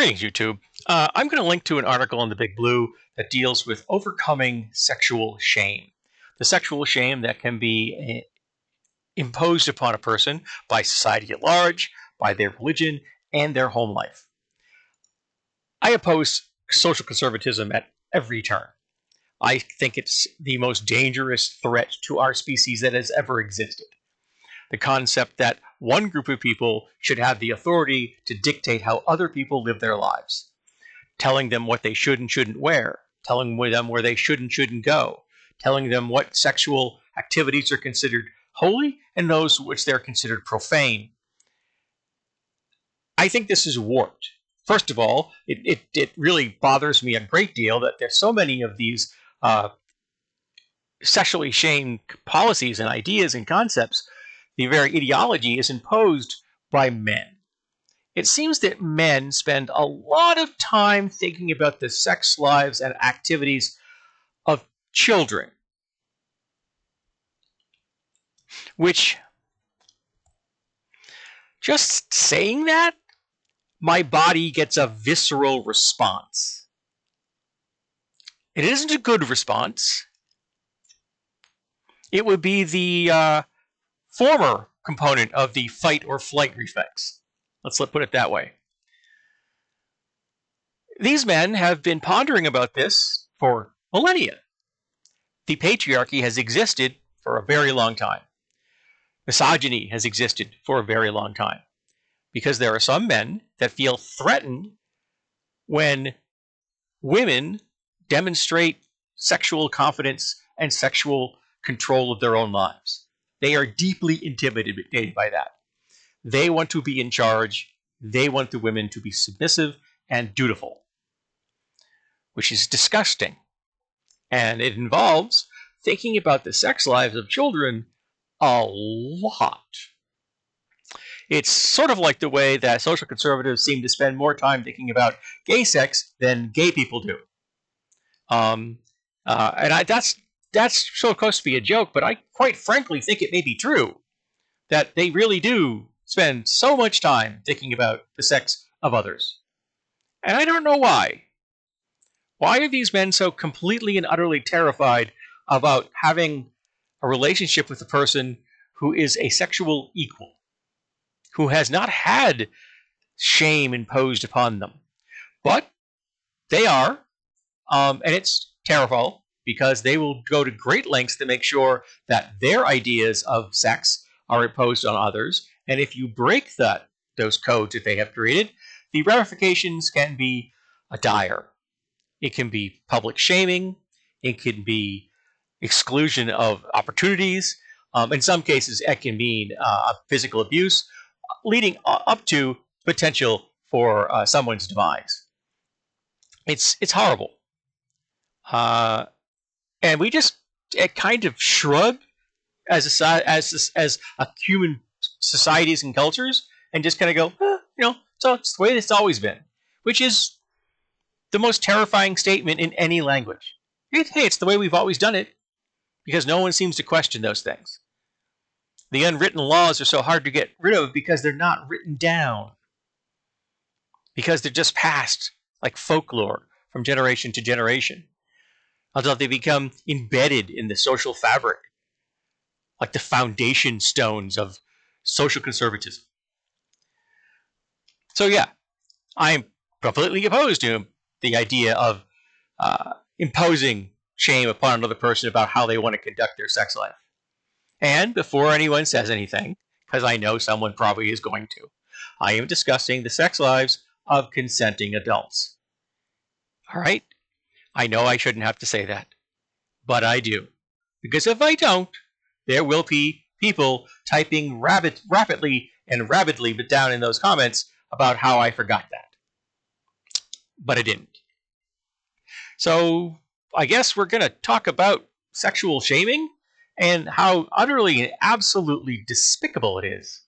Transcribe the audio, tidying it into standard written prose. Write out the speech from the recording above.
Greetings, YouTube. I'm going to link to an article in the Big Blue that deals with overcoming sexual shame. The sexual shame that can be imposed upon a person by society at large, by their religion, and their home life. I oppose social conservatism at every turn. I think it's the most dangerous threat to our species that has ever existed. The concept that one group of people should have the authority to dictate how other people live their lives, telling them what they should and shouldn't wear, telling them where they should and shouldn't go, telling them what sexual activities are considered holy and those which they're considered profane. I think this is warped. First of all, it really bothers me a great deal that there's so many of these sexually shamed policies and ideas and concepts. The very ideology is imposed by men. It seems that men spend a lot of time thinking about the sex lives and activities of children, which, just saying that, my body gets a visceral response. It isn't a good response. It would be the former component of the fight or flight reflex. Let's put it that way. These men have been pondering about this for millennia. The patriarchy has existed for a very long time. Misogyny has existed for a very long time. Because there are some men that feel threatened when women demonstrate sexual confidence and sexual control of their own lives. They are deeply intimidated by that. They want to be in charge. They want the women to be submissive and dutiful, which is disgusting. And it involves thinking about the sex lives of children a lot. It's sort of like the way that social conservatives seem to spend more time thinking about gay sex than gay people do. That's so close to be a joke, but I quite frankly think it may be true that they really do spend so much time thinking about the sex of others. And I don't know why. Why are these men so completely and utterly terrified about having a relationship with a person who is a sexual equal, who has not had shame imposed upon them? But they are, and it's terrible, because they will go to great lengths to make sure that their ideas of sex are imposed on others. And if you break those codes that they have created, the ramifications can be dire. It can be public shaming. It can be exclusion of opportunities. In some cases, it can mean physical abuse, leading up to potential for someone's demise. It's horrible. And we just kind of shrug as a human societies and cultures, and just kind of go, so it's the way it's always been, which is the most terrifying statement in any language. Hey, it's the way we've always done it, because no one seems to question those things. The unwritten laws are so hard to get rid of because they're not written down, because they're just passed like folklore from generation to generation, until they become embedded in the social fabric, like the foundation stones of social conservatism. So yeah, I'm completely opposed to the idea of imposing shame upon another person about how they want to conduct their sex life. And before anyone says anything, because I know someone probably is going to, I am discussing the sex lives of consenting adults. All right? I know I shouldn't have to say that, but I do. Because if I don't, there will be people typing rapidly and rabidly down in those comments about how I forgot that. But I didn't. So I guess we're going to talk about sexual shaming and how utterly and absolutely despicable it is.